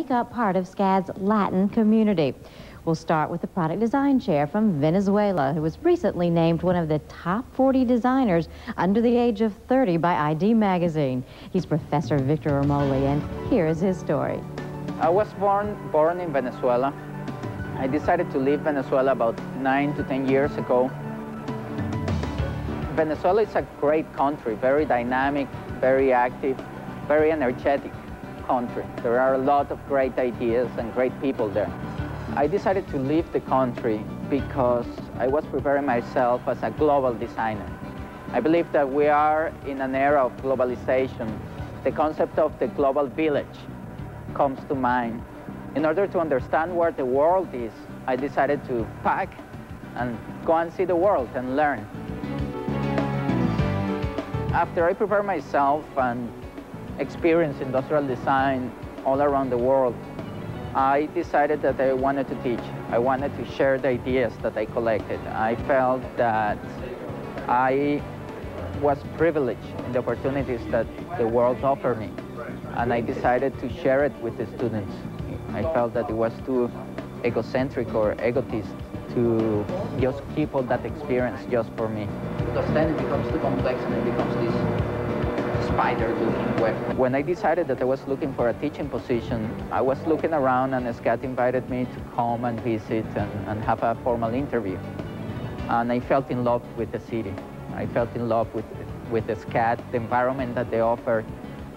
make up part of SCAD's Latin community. We'll start with the product design chair from Venezuela, who was recently named one of the top 40 designers under the age of 30 by ID magazine. He's Professor Victor Ermoli, and here is his story. I was born in Venezuela. I decided to leave Venezuela about 9 to 10 years ago. Venezuela is a great country, very dynamic, very active, very energetic country. There are a lot of great ideas and great people there. I decided to leave the country because I was preparing myself as a global designer. I believe that we are in an era of globalization. The concept of the global village comes to mind. In order to understand where the world is, I decided to pack and go and see the world and learn. After I prepared myself and experienced industrial design all around the world, I decided that I wanted to teach. I wanted to share the ideas that I collected. I felt that I was privileged in the opportunities that the world offered me, and I decided to share it with the students. I felt that it was too egocentric or egotist to just keep all that experience just for me. Because then it becomes too complex and it becomes this spider-looking web. When I decided that I was looking for a teaching position, I was looking around and SCAD invited me to come and visit and have a formal interview. And I felt in love with the city. I felt in love with the SCAD, the environment that they offer.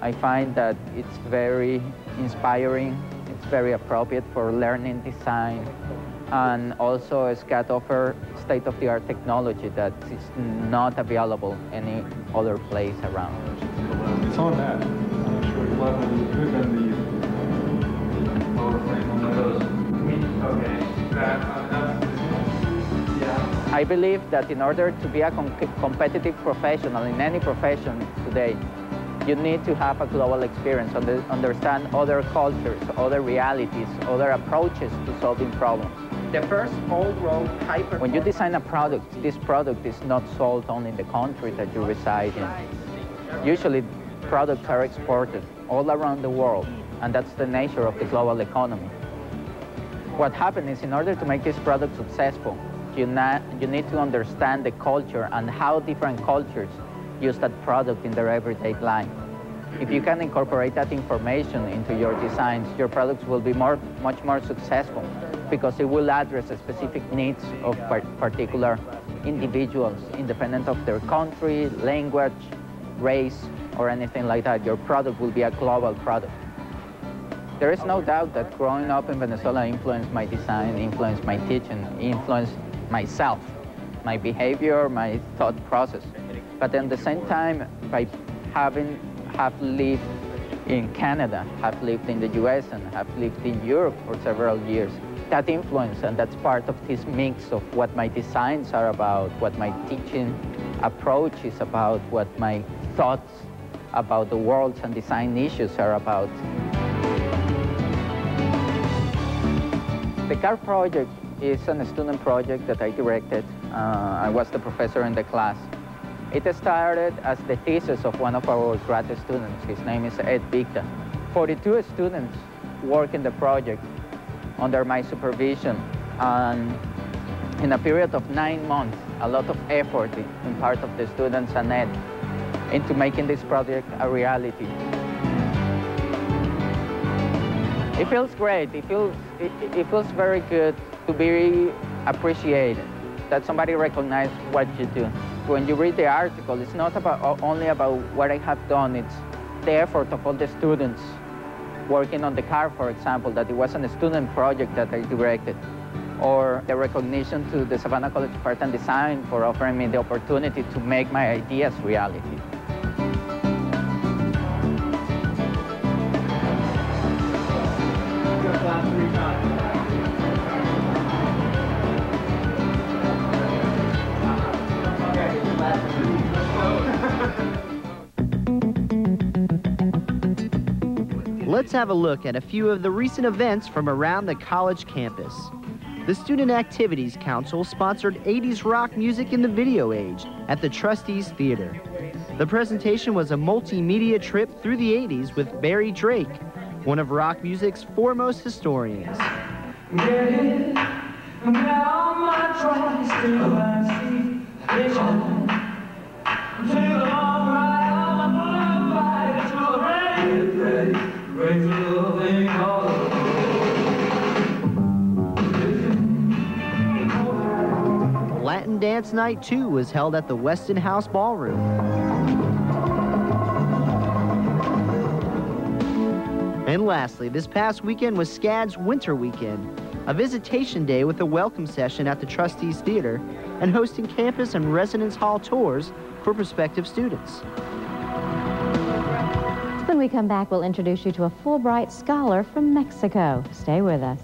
I find that it's very inspiring, it's very appropriate for learning design. And also SCAD offers state-of-the-art technology that is not available any other place around. It's on that. I'm not sure what level you could have been the lower frame on those. Okay. Yeah. I believe that in order to be a competitive professional in any profession today, you need to have a global experience, understand other cultures, other realities, other approaches to solving problems. The first all-road hyper. When you design a product, this product is not sold only in the country that you reside in. Usually, products are exported all around the world, and that's the nature of the global economy. What happens is, in order to make this product successful, you need to understand the culture and how different cultures use that product in their everyday life. If you can incorporate that information into your designs, your products will be much more successful, because it will address the specific needs of particular individuals, independent of their country, language, race, or anything like that. Your product will be a global product. There is no doubt that growing up in Venezuela influenced my design, influenced my teaching, influenced myself, my behavior, my thought process. But at the same time, by have lived in Canada, have lived in the US, and have lived in Europe for several years, that influence, and that's part of this mix of what my designs are about, what my teaching approach is about, what my thoughts about the world and design issues are about. The car project is a student project that I directed. I was the professor in the class. It started as the thesis of one of our graduate students. His name is Ed Victa. 42 students work in the project under my supervision, and in a period of 9 months, a lot of effort in part of the students and Ed into making this project a reality. It feels great. It feels very good to be appreciated, that somebody recognizes what you do. When you read the article, it's not only about what I have done, it's the effort of all the students working on the car, for example, that it wasn't a student project that I directed, or the recognition to the Savannah College of Art and Design for offering me the opportunity to make my ideas reality. Let's have a look at a few of the recent events from around the college campus. The Student Activities Council sponsored 80s rock music in the video age at the Trustees Theater. The presentation was a multimedia trip through the 80s with Barry Drake, one of rock music's foremost historians. Latin Dance Night 2 was held at the Weston House Ballroom. And lastly, this past weekend was SCAD's Winter Weekend, a visitation day with a welcome session at the Trustees Theater and hosting campus and residence hall tours for prospective students. When we come back, we'll introduce you to a Fulbright scholar from Mexico. Stay with us.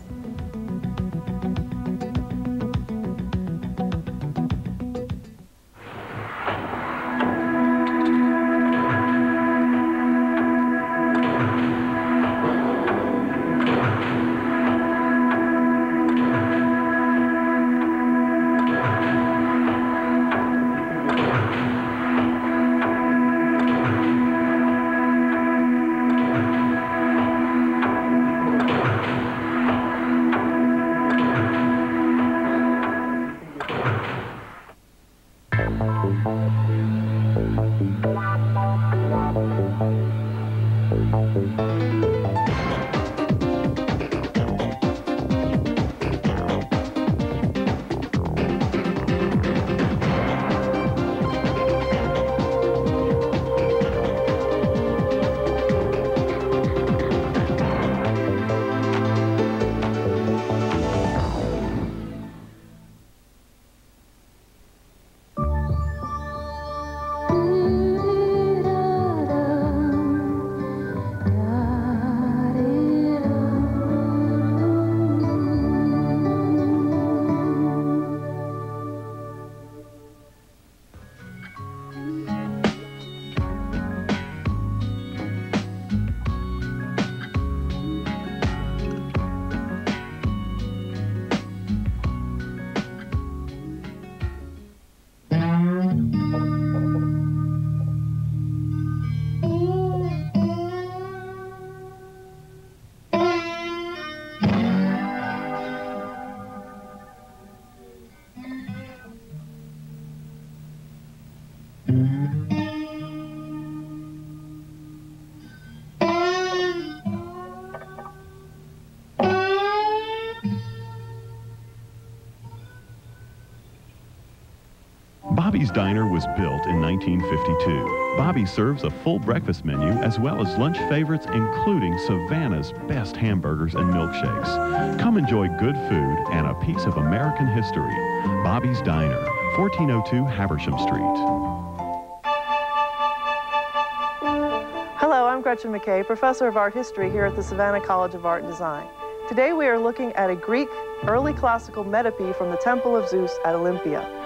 Bobby's Diner was built in 1952. Bobby serves a full breakfast menu as well as lunch favorites including Savannah's best hamburgers and milkshakes. Come enjoy good food and a piece of American history. Bobby's Diner, 1402 Haversham Street. Hello, I'm Gretchen McKay, Professor of Art History here at the Savannah College of Art and Design. Today we are looking at a Greek early classical metope from the Temple of Zeus at Olympia.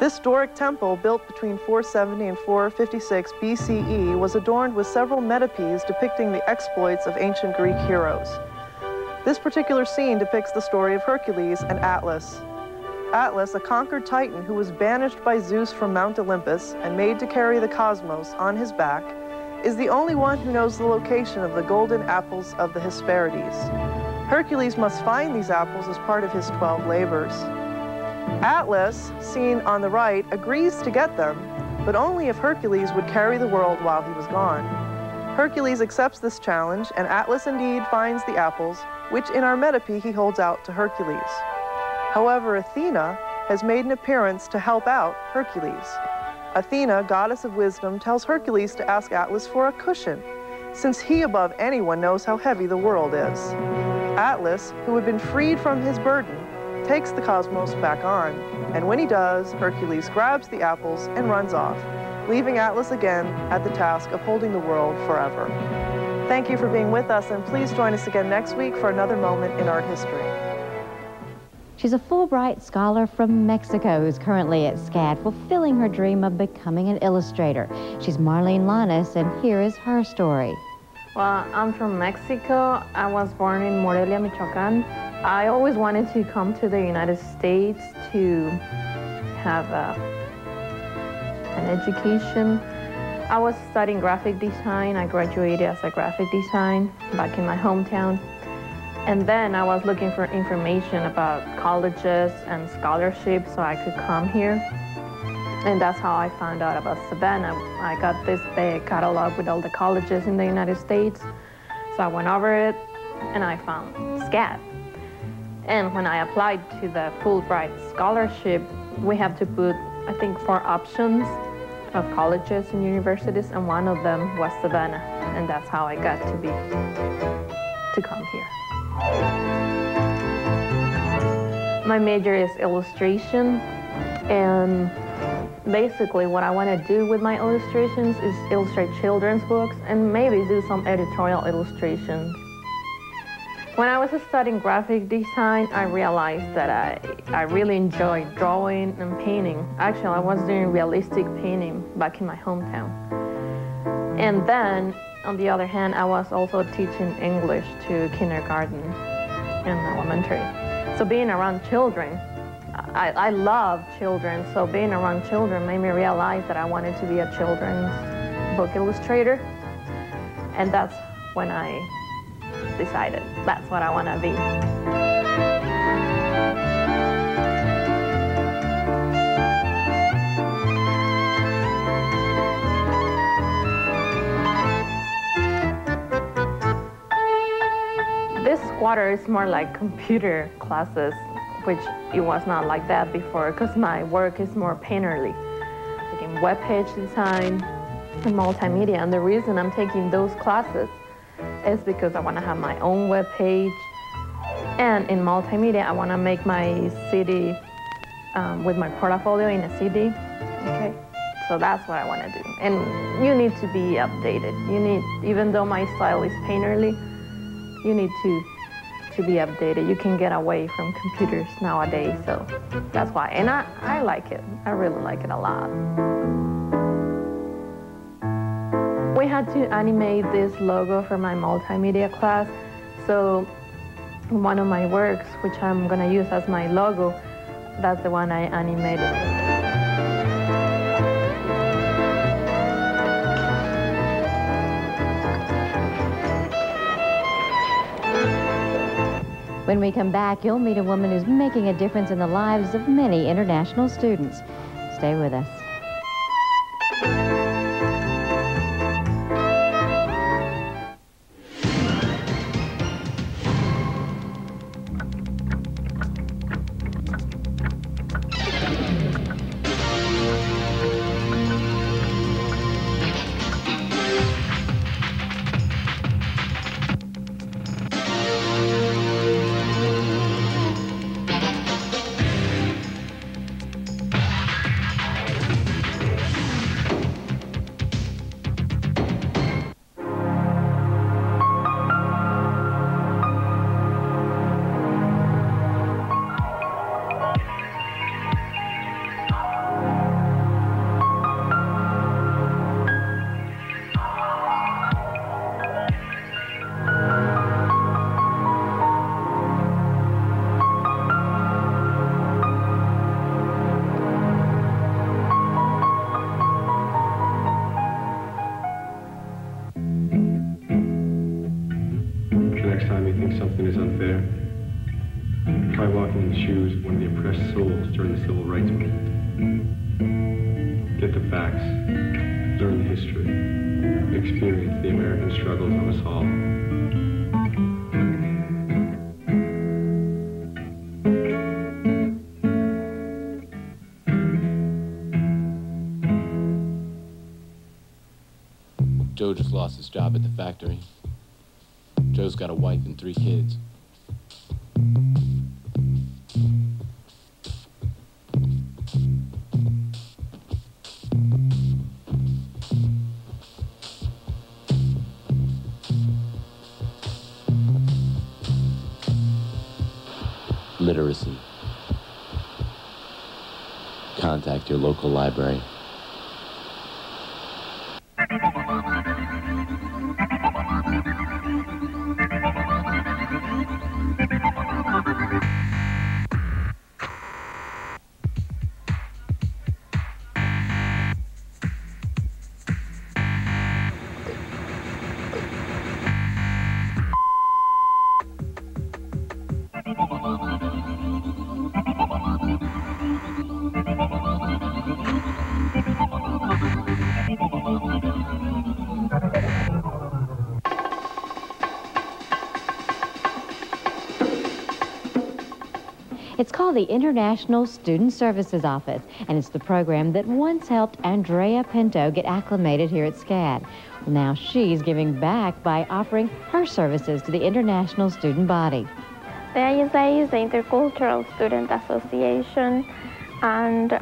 This Doric temple, built between 470 and 456 BCE, was adorned with several metopes depicting the exploits of ancient Greek heroes. This particular scene depicts the story of Hercules and Atlas. Atlas, a conquered Titan who was banished by Zeus from Mount Olympus and made to carry the cosmos on his back, is the only one who knows the location of the golden apples of the Hesperides. Hercules must find these apples as part of his 12 labors. Atlas, seen on the right, agrees to get them, but only if Hercules would carry the world while he was gone. Hercules accepts this challenge, and Atlas indeed finds the apples, which in our metope he holds out to Hercules. However, Athena has made an appearance to help out Hercules. Athena, goddess of wisdom, tells Hercules to ask Atlas for a cushion, since he above anyone knows how heavy the world is. Atlas, who had been freed from his burden, takes the cosmos back on, and when he does, Hercules grabs the apples and runs off, leaving Atlas again at the task of holding the world forever. Thank you for being with us, and please join us again next week for another moment in art history. She's a Fulbright scholar from Mexico who's currently at SCAD, fulfilling her dream of becoming an illustrator. She's Marlene Lanes, and here is her story. Well, I'm from Mexico. I was born in Morelia, Michoacan. I always wanted to come to the United States to have an education. I was studying graphic design. I graduated as a graphic design back in my hometown. And then I was looking for information about colleges and scholarships so I could come here. And that's how I found out about Savannah. I got this big catalog with all the colleges in the United States. So I went over it and I found SCAD. And when I applied to the Fulbright scholarship, we have to put, I think, 4 options of colleges and universities, and one of them was Savannah. And that's how I got to come here. My major is illustration, and basically what I want to do with my illustrations is illustrate children's books and maybe do some editorial illustrations. When I was studying graphic design, I realized that I really enjoyed drawing and painting. Actually, I was doing realistic painting back in my hometown. And then, on the other hand, I was also teaching English to kindergarten and elementary. So being around children, I love children, so being around children made me realize that I wanted to be a children's book illustrator. And that's when I decided that's what I want to be. This quarter is more like computer classes, which it was not like that before because my work is more painterly, like in web page design and multimedia. And the reason I'm taking those classes is because I want to have my own web page, and in multimedia I want to make my CD with my portfolio in a CD. Okay, so that's what I want to do. And you need to be updated. You need, even though my style is painterly, you need to be updated. You can get away from computers nowadays, so that's why. And I like it. I really like it a lot. We had to animate this logo for my multimedia class, so one of my works, which I'm going to use as my logo, that's the one I animated. When we come back, you'll meet a woman who's making a difference in the lives of many international students. Stay with us. Something is unfair. Try walking in the shoes of one of the oppressed souls during the civil rights movement. Get the facts, learn the history, experience the American struggles of us all. Joe just lost his job at the factory. Joe's got a wife and 3 kids. Literacy. Contact your local library. It's called the International Student Services Office, and it's the program that once helped Andrea Pinto get acclimated here at SCAD. Well, now she's giving back by offering her services to the international student body. The ISA is the Intercultural Student Association, and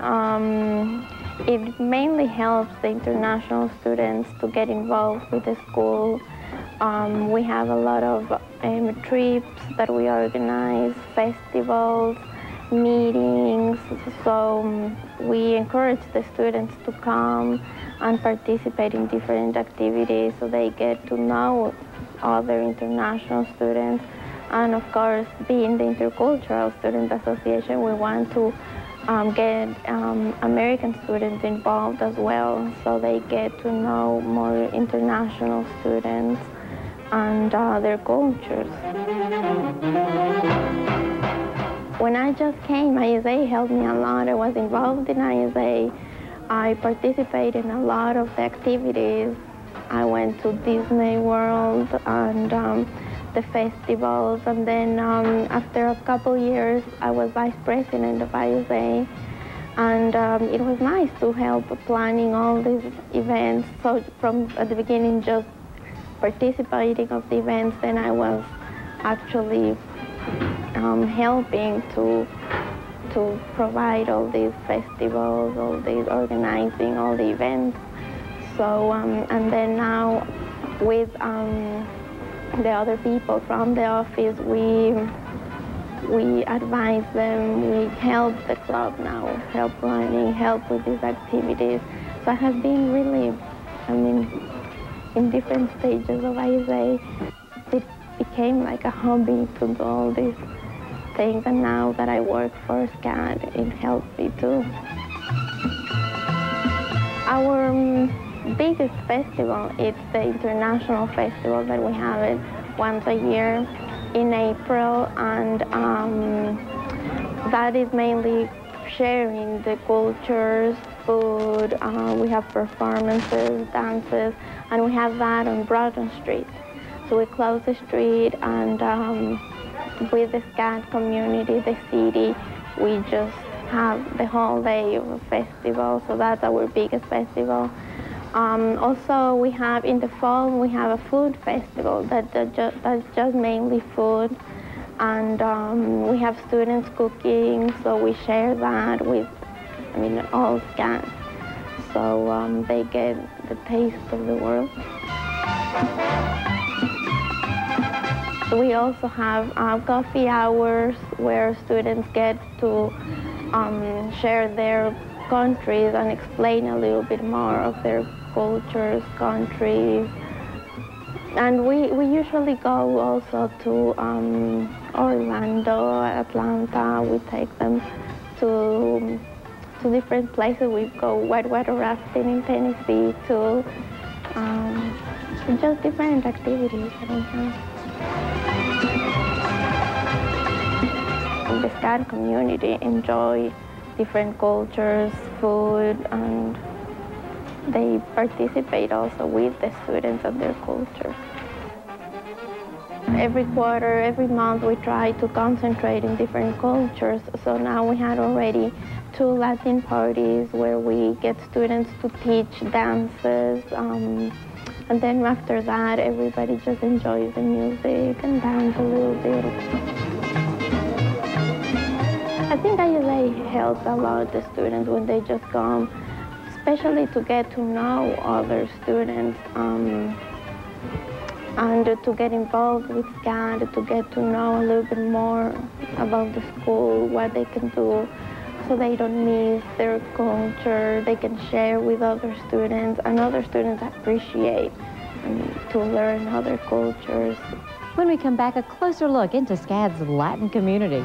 it mainly helps the international students to get involved with the school. We have a lot of trips that we organize, festivals, meetings, so we encourage the students to come and participate in different activities so they get to know other international students. And of course, being the Intercultural Student Association, we want to get American students involved as well, so they get to know more international students and their cultures. When I just came, ISA helped me a lot. I was involved in ISA. I participated in a lot of the activities. I went to Disney World and the festivals, and then after a couple years I was vice president of ISA, and it was nice to help planning all these events. So from at the beginning just participating of the events, then I was actually helping to provide all these festivals, all these organizing all the events. So and then now with the other people from the office, we advise them, we help the club now, help running, help with these activities. So I have been really, in different stages of ISA. It became like a hobby to do all these things, and now that I work for SCAD, it helps me too. Our biggest festival is the international festival that we have it once a year in April, and that is mainly sharing the cultures, food, we have performances, dances, and we have that on Broughton Street. So we close the street, and with the SCAD community, the city, we just have the whole day of a festival, so that's our biggest festival. Also, we have in the fall, we have a food festival that's just mainly food, and we have students cooking, so we share that with, all SCAD, so they get the taste of the world. We also have coffee hours where students get to share their countries and explain a little bit more of their cultures, countries. And we usually go also to Orlando, Atlanta. We take them to different places. We go whitewater rafting in Tennessee too. Just different activities that we have. The SCAD community enjoy different cultures, food, and they participate also with the students of their culture. Every quarter, every month, we try to concentrate in different cultures. So now we had already 2 Latin parties where we get students to teach dances. And then after that, everybody just enjoys the music and dance a little bit. I think ISA helps a lot the students when they just come, especially to get to know other students and to get involved with SCAD, to get to know a little bit more about the school, what they can do, so they don't miss their culture. They can share with other students, and other students appreciate to learn other cultures. When we come back, a closer look into SCAD's Latin community.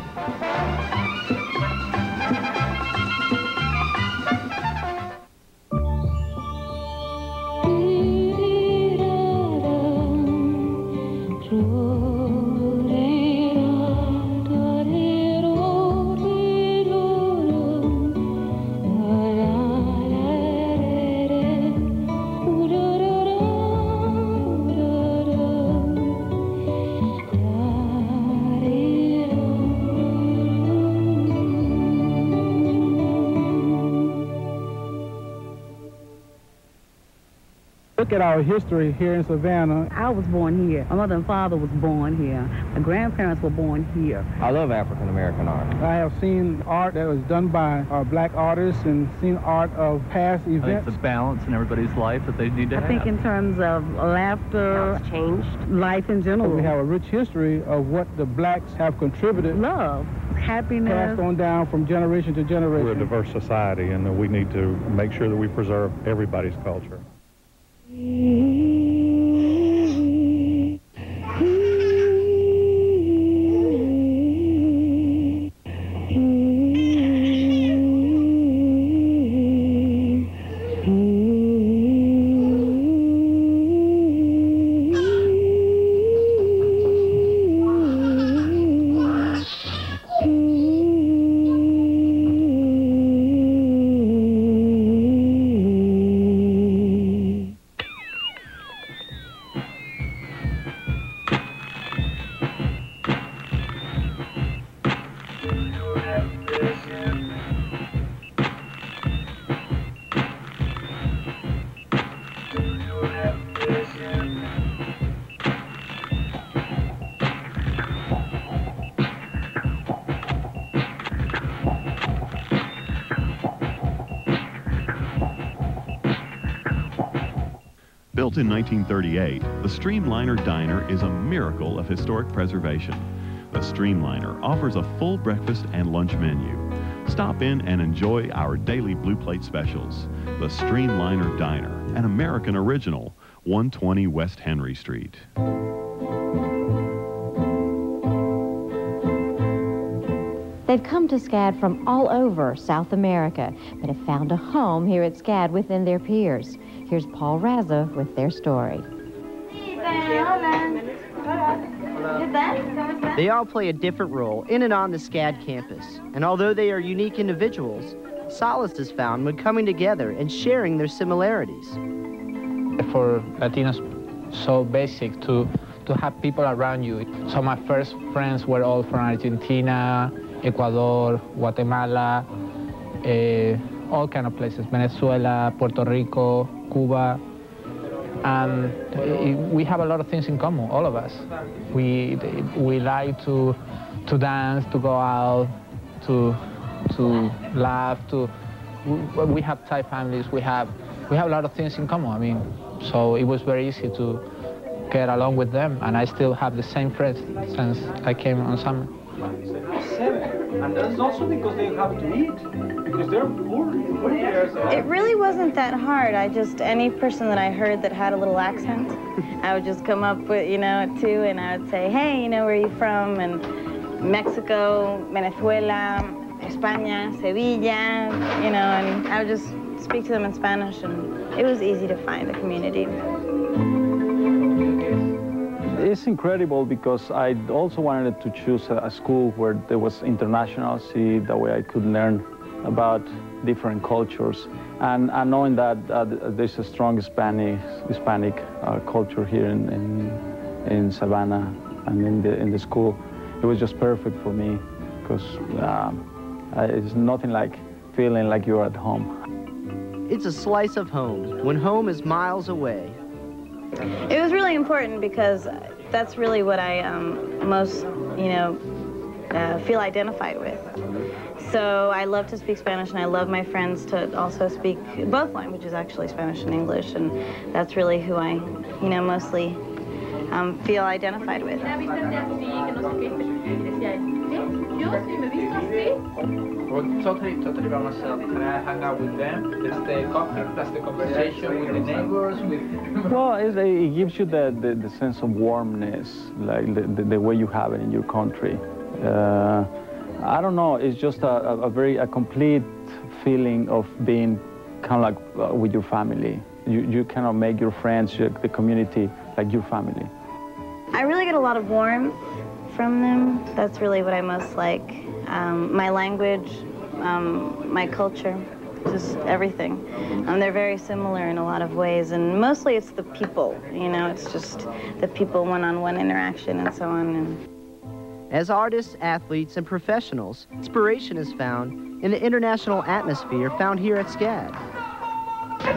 look at our history here in Savannah. I was born here. My mother and father was born here. My grandparents were born here. I love African American art. I have seen art that was done by black artists and seen art of past events. I think the balance in everybody's life that they need to have. I think in terms of laughter, changed life in general. We have a rich history of what the blacks have contributed. Love, happiness. Passed on down from generation to generation. We're a diverse society, and we need to make sure that we preserve everybody's culture. Built in 1938, the Streamliner Diner is a miracle of historic preservation. The Streamliner offers a full breakfast and lunch menu. Stop in and enjoy our daily Blue Plate specials. The Streamliner Diner, an American original, 120 West Henry Street. They've come to SCAD from all over South America, but have found a home here at SCAD within their peers. Here's Paul Raza with their story. They all play a different role in and on the SCAD campus, and although they are unique individuals, solace is found when coming together and sharing their similarities. For Latinos, so basic to have people around you. So my first friends were all from Argentina, Ecuador, Guatemala, all kind of places, Venezuela, Puerto Rico, Cuba. And we have a lot of things in common, all of us. We like to dance, to go out, to laugh, we have Thai families, we have a lot of things in common. I mean, so it was very easy to get along with them, and I still have the same friends since I came on summer. 7, and that's also because they have to eat, because they're poor. It really wasn't that hard. Any person that I heard that had a little accent, I would just come up with, at 2, and I would say, hey, where are you from? And Mexico, Venezuela, España, Sevilla, and I would just speak to them in Spanish, and it was easy to find a community. It's incredible because I also wanted to choose a school where there was internationality, that way I could learn about different cultures. And knowing that there's a strong Hispanic culture here in Savannah and in the school, it was just perfect for me because it's nothing like feeling like you're at home. It's a slice of home when home is miles away. It was really important because that's really what I most, feel identified with. So I love to speak Spanish, and I love my friends to also speak both languages, actually, Spanish and English, and that's really who I, mostly feel identified with. Totally by myself. Can I hang out with them? That's the coffee, that's the conversation with the neighbors. Well, it gives you the sense of warmness, like the way you have it in your country. I don't know, it's just a complete feeling of being kind of like with your family. You cannot make your friends, the community, like your family. I really get a lot of warmth from them. That's really what I most like. My language, my culture, just everything. They're very similar in a lot of ways, and mostly it's the people, it's just the people one-on-one interaction and so on. As artists, athletes, and professionals, inspiration is found in the international atmosphere found here at SCAD.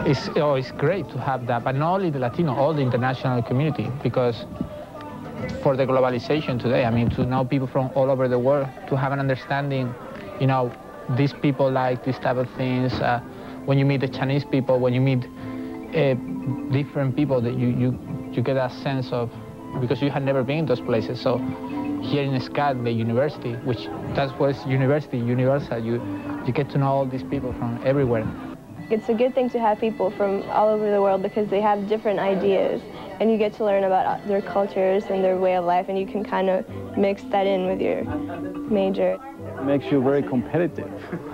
it's great to have that, but not only the Latino, all the international community, because for the globalization today, I mean, to know people from all over the world, to have an understanding, you know, these people like this type of things. When you meet the Chinese people, when you meet different people, that you get a sense of, because you had never been in those places. So here in SCAD, the university, which that's what's university, universal, you get to know all these people from everywhere. It's a good thing to have people from all over the world because they have different ideas, and you get to learn about their cultures and their way of life, and you can kind of mix that in with your major. It makes you very competitive,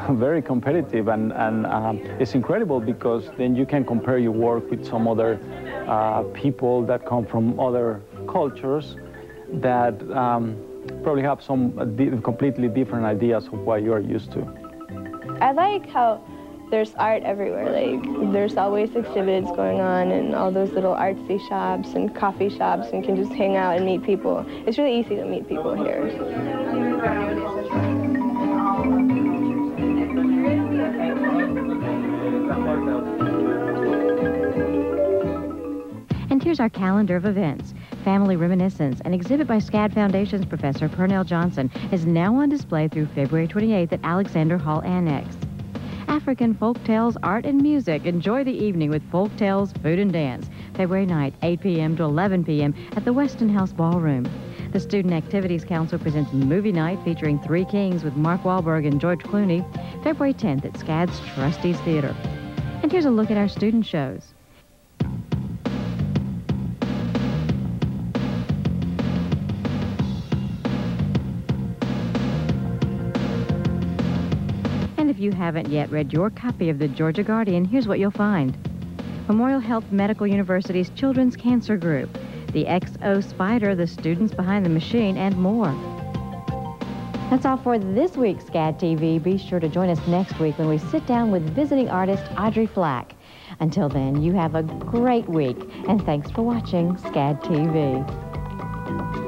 very competitive, and it's incredible because then you can compare your work with some other people that come from other cultures that probably have some completely different ideas of what you are used to. I like how there's art everywhere. Like, there's always exhibits going on and all those little artsy shops and coffee shops, and you can just hang out and meet people. It's really easy to meet people here. And here's our calendar of events. Family Reminiscence, an exhibit by SCAD Foundation's Professor Pernell Johnson, is now on display through February 28th at Alexander Hall Annex. African Folk Tales, Art and Music. Enjoy the evening with Folk Tales, Food and Dance. February night, 8 p.m. to 11 p.m. at the Weston House Ballroom. The Student Activities Council presents Movie Night featuring Three Kings with Mark Wahlberg and George Clooney, February 10th at SCAD's Trustees Theater. And here's a look at our student shows. And if you haven't yet read your copy of the Georgia Guardian, here's what you'll find. Memorial Health Medical University's Children's Cancer Group, the XO Spider, the students behind the machine, and more. That's all for this week's SCAD TV. Be sure to join us next week when we sit down with visiting artist Audrey Flack. Until then, you have a great week, and thanks for watching SCAD TV.